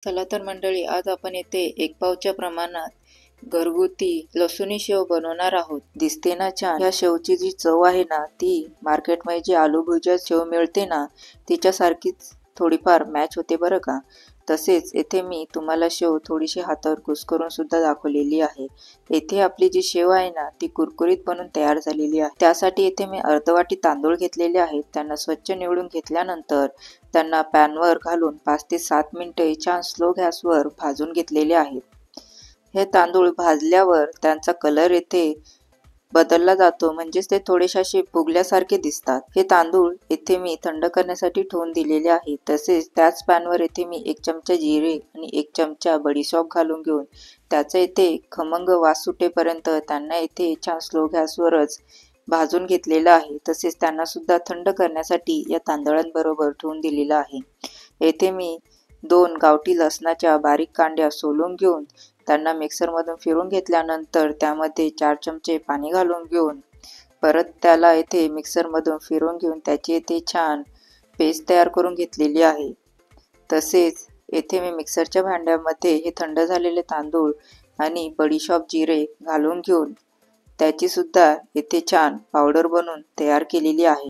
चला तर मंडळी, आज आपण येथे 1 पावच्या प्रमाणात घरगुती लसुणी शेव बनवणार आहोत। दिसते ना छान। या शेवची जी चव आहे ना, ती मार्केटमध्ये जी आलू भुजिया शेव मिळते ना, तिच्यासारखीच थोडीफार मॅच होते बरं का। तसेच येथे मी तुम्हाला शेव थोडीशी हातावर कुस्करून सुद्धा दाखवलेली आहे। येथे आपली जी शेव आहे ना, ती कुरकुरीत बनून तयार झालेली आहे। त्यासाठी येथे मी अर्ध वाटी तांदूळ घेतलेले आहेत। त्यांना स्वच्छ निवडून घेतल्यानंतर त्यांना पॅनवर घालून 5 ते 7 मिनिटे छान स्लो गॅसवर भाजून घेतलेले आहेत। हे तांदूळ भाजल्यावर त्यांचा कलर येथे बदलला जातो, म्हणजेच ते थोडेसे असे फुगल्यासारखे दिसतात। हे तांदूळ येथे मी थंड करण्यासाठी ठेवून दिलेले आहे। तसेच त्याच पॅनवर येथे मी 1 चमचा जिरे आणि 1 चमचा बडीशॉप घालून घेऊन त्याचा येथे खमंग वास सुटेपर्यंत त्यांना येथे छान स्लो गॅसवरच भाजून घेतलेला आहे। तसेच त्यांना सुद्धा थंड करण्यासाठी या तांदळांबरोबर ठेवून दिलेला आहे। येथे मी 2 गावठी लसणाच्या बारीक कांड्या सोलून घेऊन त्यांना मिक्सरमधून फिरून घेतल्यानंतर त्यामध्ये 4 चमचे पाणी घालून घेऊन परत त्याला येथे मिक्सरमधून फिरून घेऊन त्याची येथे छान पेस्ट तयार करून घेतलेली आहे। तसेच येथे मी मिक्सरच्या भांड्यामध्ये हे थंड झालेले तांदूळ आणि बडीशॉप जिरे घालून घेऊन त्याची सुद्धा येथे छान पावडर बनवून तयार केलेली आहे।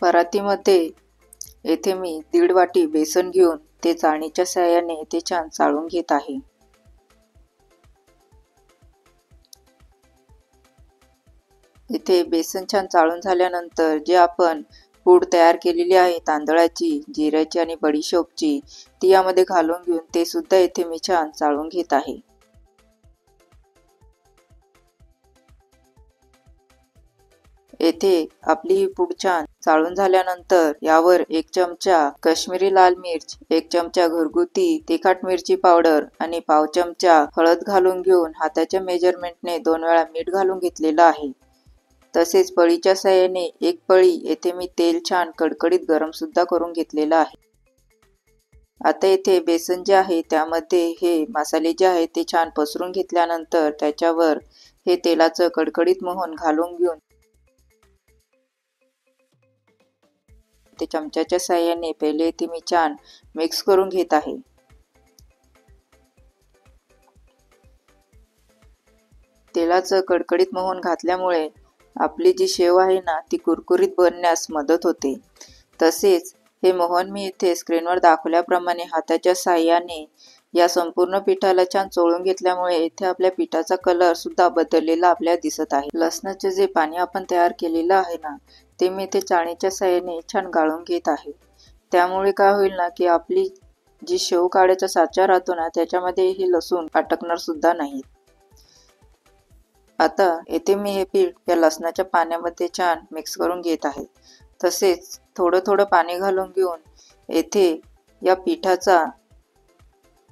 परातीमध्ये येथे मी 1.5 वाटी बेसन घेऊन ते चाळणीच्या साहाय्याने ते छान चाळून घेत आहे। इथे बेसन छान चाळून झाल्यानंतर जे आपण पूड तयार केलेली आहे तांदळाची, जिऱ्याची आणि बडीशोपची, ती यामध्ये घालून घेऊन ते सुद्धा इथे मी छान चाळून घेत आहे। येथे आपली ही पूड छान चाळून झाल्यानंतर यावर 1 चमचा काश्मीरी लाल मिर्च, 1 चमचा घरगुती तिखट मिरची पावडर आणि पाव चमचा हळद घालून घेऊन हाताच्या मेजरमेंटने 2 वेळा मीठ घालून घेतलेलं आहे। तसेच पळीच्या साहाय्याने 1 पळी येथे मी तेल छान कडकडीत गरम सुद्धा करून घेतलेलं आहे। आता येथे बेसन जे आहे त्यामध्ये हे मसाले जे आहे ते छान पसरून घेतल्यानंतर त्याच्यावर हे तेलाचं कडकडीत मोहन घालून घेऊन ते चमच्याच्या साहाय्याने पहिले ते मी छान मिक्स करून घेत आहे। तेलाचं कडकडीत मोहन घातल्यामुळे आपली जी शेव आहे ना, ती कुरकुरीत बनण्यास मदत होते। तसेच हे मोहन मी इथे स्क्रीनवर दाखवल्याप्रमाणे हाताच्या साहाय्याने या संपूर्ण पिठाला छान चोळून घेतल्यामुळे इथे आपल्या पिठाचा कलर सुद्धा बदललेला आपल्याला दिसत आहे। लसणाचे जे पाणी आपण तयार केलेलं आहे ना, ते मी इथे चाळणीच्या साहाय्याने छान गाळून घेत आहे। त्यामुळे काय होईल ना, की आपली जी शेव काढायचा साचा राहतो ना, त्याच्यामध्ये हे लसूण अटकणार सुद्धा नाही। आता येथे मी हे पीठ या लसणाच्या पाण्यामध्ये छान मिक्स करून घेत आहे। तसेच थोडं थोडं पाणी घालून घेऊन येथे या पिठाचा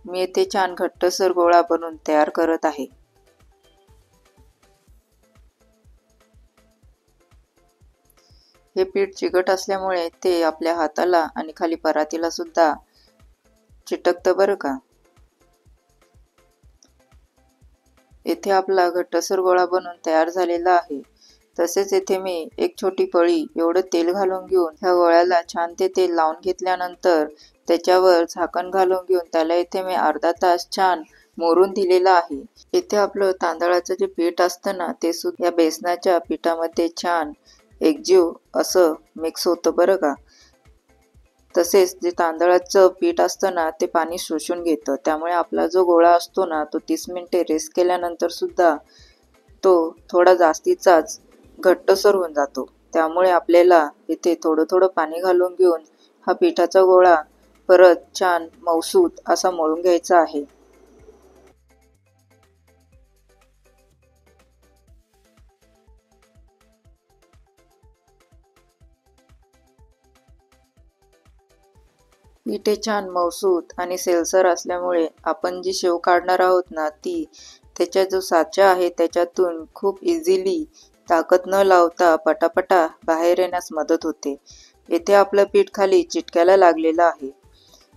मी येथे छान घट्टसर गोळा बनवून तयार करत आहे। हे पीठ चिकट असल्यामुळे ते आपल्या हाताला आणि खाली परातीला सुद्धा चिटकतं बरं का। येथे आपला घट्टसर गोळा बनवून तयार झालेला आहे। तसेच येथे मी 1 छोटी पळी एवढं तेल घालून घेऊन ह्या गोळ्याला छान ते तेल लावून घेतल्यानंतर त्याच्यावर झाकण घालून घेऊन त्याला इथे मी अर्धा तास छान मोरून दिलेला आहे। इथे आपलं तांदळाचं जे पीठ असतं ना, ते सुद्धा या बेसनाच्या पिठामध्ये छान एकजीव असं मिक्स होतं बरं का। तसेच जे तांदळाचं पीठ असतं ना, ते पाणी शोषून घेतं। त्यामुळे आपला जो गोळा असतो ना, तो 30 मिनिटे रेस्ट केल्यानंतर सुद्धा तो थोडा जास्तीचाच घट्टसर होऊन जातो। त्यामुळे आपल्याला इथे थोडं थोडं पाणी घालून घेऊन हा पिठाचा गोळा परत छान मऊसूत असा मळून घ्यायचा आहे। पिठे छान मऊसूत आणि सेलसर असल्यामुळे आपण जी शेव काढणार आहोत ना, ती त्याचा जो साचा आहे त्याच्यातून खूप इझिली ताकद न लावता पटापटा बाहेर येण्यास मदत होते। येथे आपलं पीठ खाली चिटकायला लागलेलं आहे,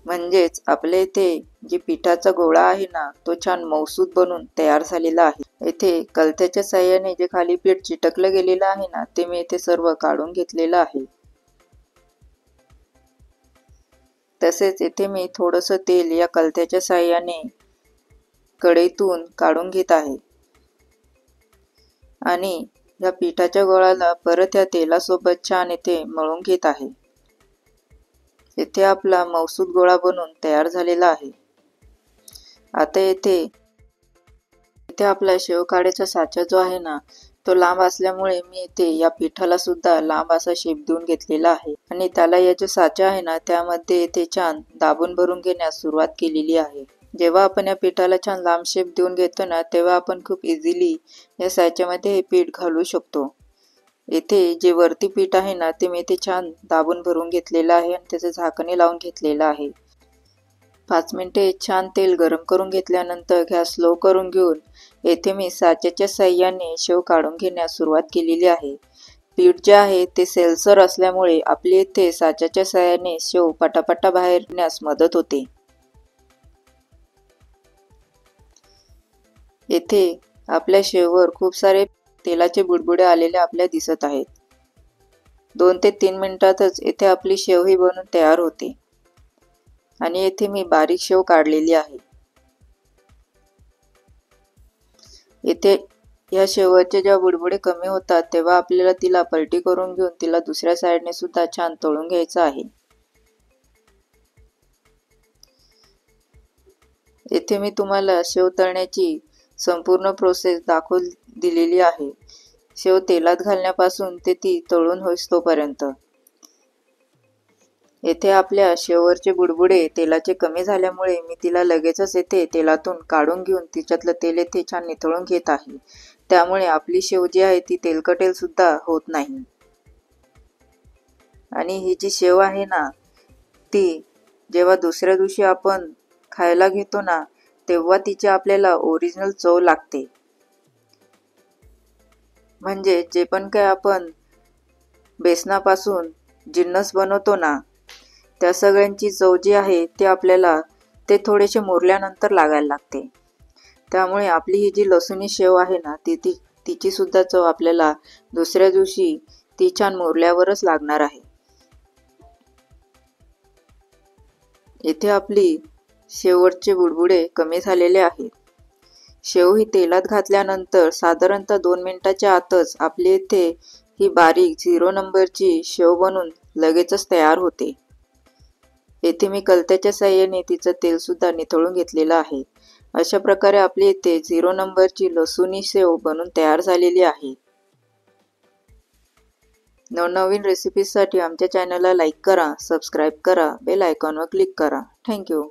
म्हणजेच आपल्या इथे जे पिठाचा गोळा आहे ना, तो छान मऊसूत बनून तयार झालेला आहे। येथे कलथ्याच्या साहाय्याने जे खाली पीठ चिटकलं गेलेलं आहे ना, ते मी इथे सर्व काढून घेतलेलं आहे। तसेच येथे मी थोडंसं तेल या कलत्याच्या साहाय्याने कढईतून काढून घेत आहे आणि या पिठाच्या गोळाला परत या तेलासोबत छान येथे मळून घेत आहे। येथे आपला मऊसूत गोळा बनून तयार झालेला आहे। आता येथे आपला शेव काढायचा साचा जो आहे ना, तो लांब असल्यामुळे मी इथे या पिठाला सुद्धा लांब असा शेप देऊन घेतलेला आहे आणि त्याला या जो साचा आहे ना, त्यामध्ये इथे छान दाबून भरून घेण्यास सुरुवात केलेली आहे। जेव्हा आपण या पिठाला छान लांब शेप देऊन घेतो ना, तेव्हा आपण खूप इझिली या साच्यामध्ये हे पीठ घालू शकतो। येथे जे वरती पीठ आहे ना, ते मी इथे छान दाबून भरून घेतलेलं आहे आणि त्याचे झाकणे लावून घेतलेलं आहे। 5 मिनिटे छान तेल गरम करून घेतल्यानंतर गॅस स्लो करून घेऊन येथे मी साच्याच्या साहाय्याने शेव काढून घेण्यास सुरुवात केलेली आहे। पीठ जे आहे ते सेलसर असल्यामुळे आपली येथे साच्याच्या साहाय्याने शेव पटापटा बाहेर येण्यास मदत होते। येथे आपल्या शेववर खूप सारे तेलाचे बुडबुडे आलेले आपल्या दिसत आहेत। 2 ते 3 मिनिटातच येथे आपली शेव ही बनून तयार होते आणि येथे मी बारीक शेव काढलेली आहे। येथे या शेवचे जेव्हा बुडबुडे कमी होतात तेव्हा आपल्याला तिला पलटी करून घेऊन तिला दुसऱ्या साइडने सुद्धा छान तळून घ्यायचं आहे। येथे मी तुम्हाला शेव तळण्याची संपूर्ण प्रोसेस दाखवून दिलेली आहे। शेव तेलात घालण्यापासून ते ती तळून होईस्तोपर्यंत। येथे आपल्या शेववरचे बुडबुडे तेलाचे कमी झाल्यामुळे मी तिला लगेचच येथे तेलातून काढून घेऊन तिच्यातलं तेल येथे छान निथळून घेत आहे। त्यामुळे आपली शेव जी आहे ती तेलकटेल सुद्धा होत नाही। आणि ही जी शेव आहे ना, ती जेव्हा दुसऱ्या दिवशी आपण खायला घेतो ना, तेव्हा तिची आपल्याला ओरिजिनल चव लागते। म्हणजे जे पण काय आपण बेसनापासून जिन्नस बनवतो ना, त्या सगळ्यांची चव जी आहे ती आपल्याला ते थोडेसे मुरल्यानंतर लागायला लागते। त्यामुळे आपली ही जी लसूणी शेव आहे ना, तिची सुद्धा चव आपल्याला दुसऱ्या दिवशी ती छान मुरल्यावरच लागणार आहे। येथे आपली शेवटचे बुडबुडे कमी झालेले आहेत। शेव ही तेलात घातल्यानंतर साधारणतः 2 मिनिटाच्या आतच आपली येथे ही बारीक 0 नंबरची शेव बनून लगेचच तयार होते। येथे मी कलत्याच्या साहाय्याने तिचं तेल सुद्धा निथळून घेतलेलं आहे। अशा प्रकारे आपली येथे 0 नंबरची लसूणी शेव बनून तयार झालेली आहे। नवनवीन रेसिपीजसाठी आमच्या चॅनलला लाईक करा, सबस्क्राईब करा, बेल आयकॉनवर क्लिक करा। Thank you.